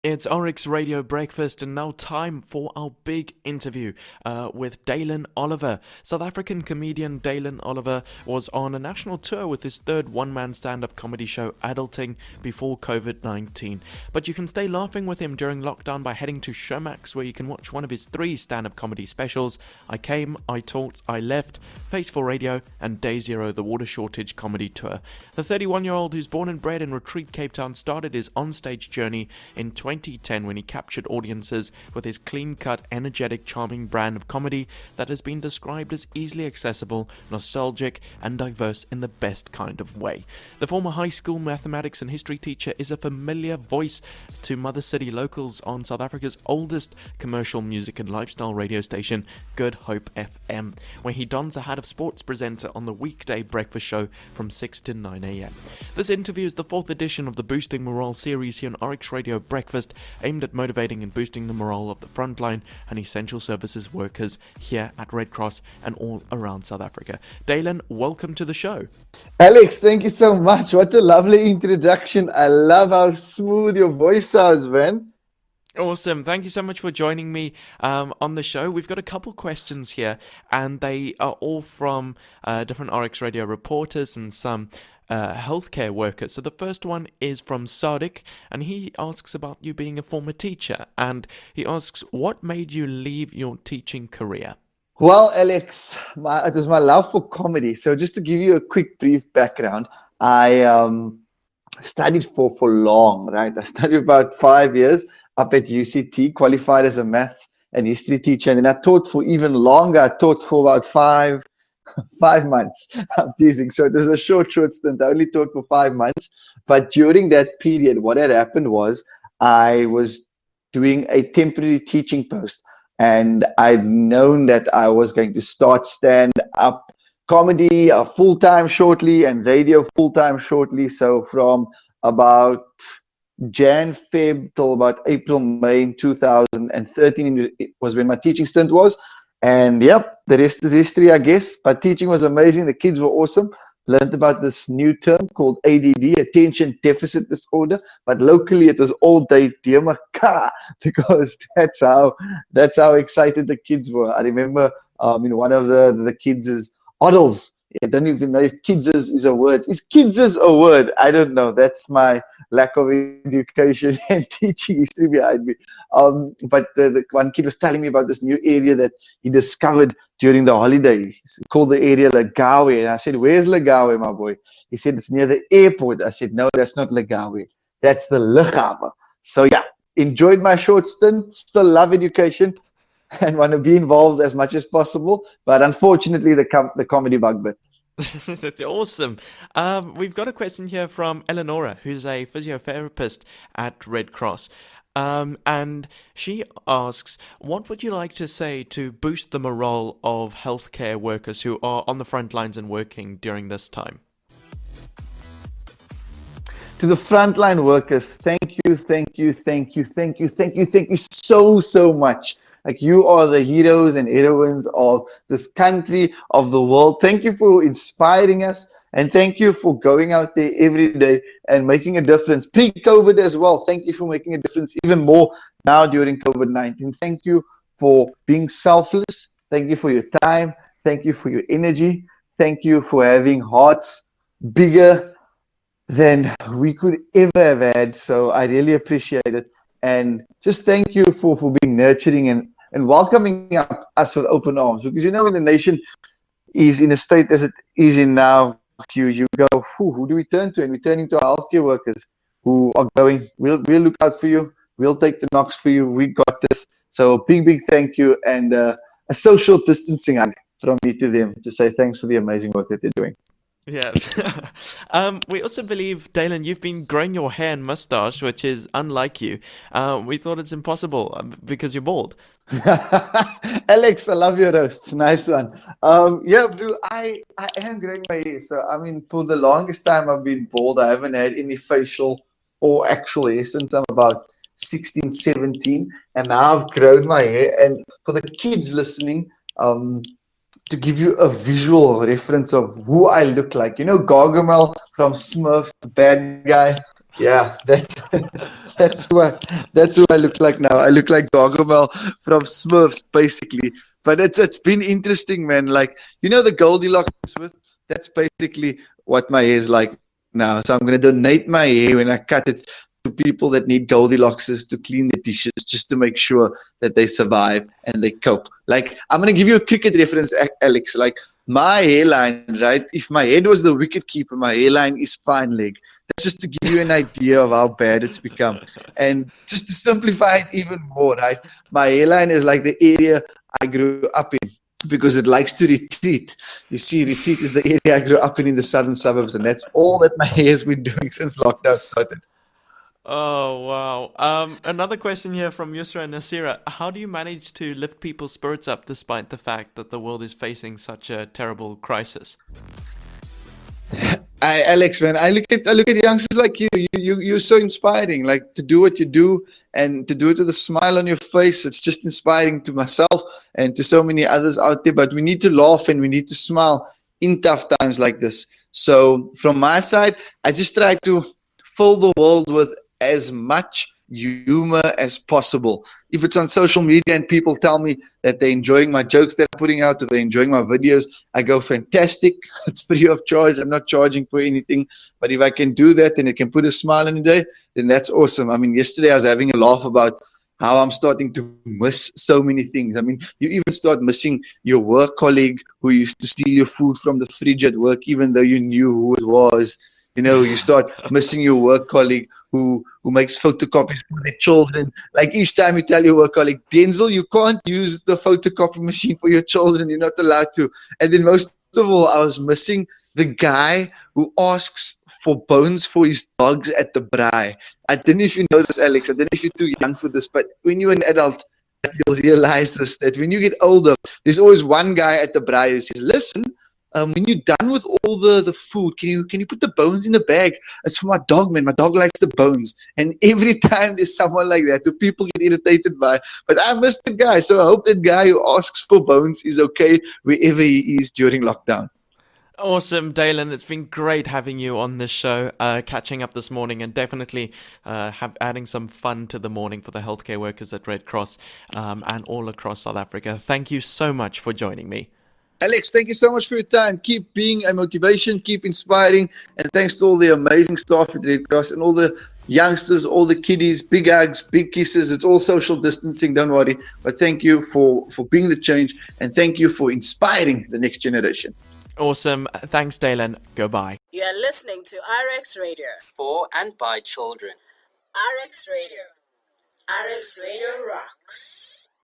It's Oryx Radio Breakfast, and now time for our big interview with Dalin Oliver. South African comedian Dalin Oliver was on a national tour with his third one-man stand-up comedy show, Adulting, before COVID-19. But you can stay laughing with him during lockdown by heading to Showmax, where you can watch one of his 3 stand-up comedy specials: I Came, I Taught, I Left, Face for Radio, and Day Zero, the Water Shortage Comedy Tour. The 31-year-old, who's born and bred in Retreat, Cape Town, started his on-stage journey in 2010 when he captured audiences with his clean-cut, energetic, charming brand of comedy that has been described as easily accessible, nostalgic, and diverse in the best kind of way. The former high school mathematics and history teacher is a familiar voice to Mother City locals on South Africa's oldest commercial music and lifestyle radio station, Good Hope FM, where he dons the hat of sports presenter on the weekday breakfast show from 6 to 9 a.m. This interview is the 4th edition of the Boosting Morale series here on Oryx Radio Breakfast, aimed at motivating and boosting the morale of the frontline and essential services workers here at Red Cross and all around South Africa. Dalin, welcome to the show. Alex, thank you so much. What a lovely introduction. I love how smooth your voice sounds, man. Awesome. Thank you so much for joining me on the show. We've got a couple questions here, and they are all from different Oryx Radio reporters and some healthcare workers. So the first one is from Sadiq, and he asks about you being a former teacher, and he asks, what made you leave your teaching career? Well, Alex, it was my love for comedy. So just to give you a quick, brief background, I studied for long, right? I studied about 5 years up at UCT, qualified as a maths and history teacher, and then I taught for even longer. I taught for about 5 months. I'm teasing. So it was a short stint. I only taught for 5 months. But during that period, what had happened was I was doing a temporary teaching post, and I'd known that I was going to start stand-up comedy full-time shortly and radio full-time shortly. So from about Jan, Feb till about April, May in 2013 it was when my teaching stint was. And yep, the rest is history, I guess. But teaching was amazing. The kids were awesome. Learned about this new term called ADD, Attention Deficit Disorder. But locally, it was all day DMK, because that's how excited the kids were. I remember, one of the kids is Oddles. I don't even know if kids is a word. Is kids is a word? I don't know. That's my lack of education and teaching history behind me. But the one kid was telling me about this new area that he discovered during the holidays. He called the area Lagawe. And I said, where's Lagawe, my boy? He said, it's near the airport. I said, no, that's not Lagawe. That's the Lughawe. So yeah, enjoyed my short stint. Still love education and want to be involved as much as possible, but unfortunately the comedy bug bit. That's awesome. We've got a question here from Eleonora, who's a physiotherapist at Red Cross, and she asks, what would you like to say to boost the morale of healthcare workers who are on the front lines and working during this time? To the frontline workers, thank you so much. Like, you are the heroes and heroines of this country, of the world. Thank you for inspiring us, and thank you for going out there every day and making a difference. Pre-COVID as well, thank you for making a difference even more now during COVID-19. Thank you for being selfless. Thank you for your time. Thank you for your energy. Thank you for having hearts bigger than we could ever have had. So I really appreciate it. And just thank you for being nurturing and welcoming us with open arms. Because when the nation is in a state as it is in now, you go, who do we turn to? And we're turning to our healthcare workers who are going, we'll look out for you. We'll take the knocks for you. We got this. So big thank you, and a social distancing hug from me to them to say thanks for the amazing work that they're doing. Yeah. We also believe, Dalin, you've been growing your hair and mustache, which is unlike you. We thought it's impossible because you're bald. Alex, I love your roasts. Nice one. Yeah, bro, I am growing my hair. So, for the longest time I've been bald. I haven't had any facial or actual hair since I'm about 16, 17. And now I've grown my hair. And for the kids listening, to give you a visual reference of who I look like. Gargamel from Smurfs, the bad guy. Yeah, that's that's who I look like now. I look like Gargamel from Smurfs, basically. But it's been interesting, man. Like the Goldilocks with that's basically what my hair is like now. So I'm gonna donate my hair when I cut it to people that need Goldilockses to clean the dishes, just to make sure that they survive and they cope. Like I'm gonna give you a cricket reference, Alex. Like my hairline, right? If my head was the wicket keeper, my hairline is fine leg. That's just to give you an idea of how bad it's become. And just to simplify it even more, right? My hairline is like the area I grew up in because it likes to retreat. You see, retreat is the area I grew up in the southern suburbs, and that's all that my hair has been doing since lockdown started. Oh, wow. Another question here from Yusra and Nasira. How do you manage to lift people's spirits up despite the fact that the world is facing such a terrible crisis? Alex, man, I look at youngsters like you're so inspiring. Like to do what you do and to do it with a smile on your face. It's just inspiring to myself and to so many others out there. But we need to laugh and we need to smile in tough times like this. So from my side, I just try to fill the world with as much humor as possible. If it's on social media and people tell me that they're enjoying my jokes that I'm putting out or they're enjoying my videos, I go fantastic. It's free of charge. I'm not charging for anything. But if I can do that and it can put a smile on your day, then that's awesome. I mean, yesterday I was having a laugh about how I'm starting to miss so many things. I mean, you even start missing your work colleague who used to steal your food from the fridge at work, even though you knew who it was. You start missing your work colleague who makes photocopies for their children. Like each time you tell your work colleague, Denzel, you can't use the photocopy machine for your children. You're not allowed to. And then most of all, I was missing the guy who asks for bones for his dogs at the braai. I don't know if you know this, Alex. I don't know if you're too young for this, but when you're an adult, you'll realize this, that when you get older, there's always one guy at the braai who says, listen, when you're done with all the food, can you put the bones in a bag? It's for my dog, man. My dog likes the bones. And every time there's someone like that, the people get irritated by. But I miss the guy, so I hope that guy who asks for bones is okay wherever he is during lockdown. Awesome, Dalen. It's been great having you on this show, catching up this morning, and definitely adding some fun to the morning for the healthcare workers at Red Cross and all across South Africa. Thank you so much for joining me. Alex, thank you so much for your time. Keep being a motivation, keep inspiring, and thanks to all the amazing staff at Red Cross and all the youngsters, all the kiddies, big hugs, big kisses. It's all social distancing, don't worry. But thank you for being the change, and thank you for inspiring the next generation. Awesome. Thanks, Dalen. Goodbye. You are listening to RX Radio. For and by children. RX Radio. RX Radio rocks.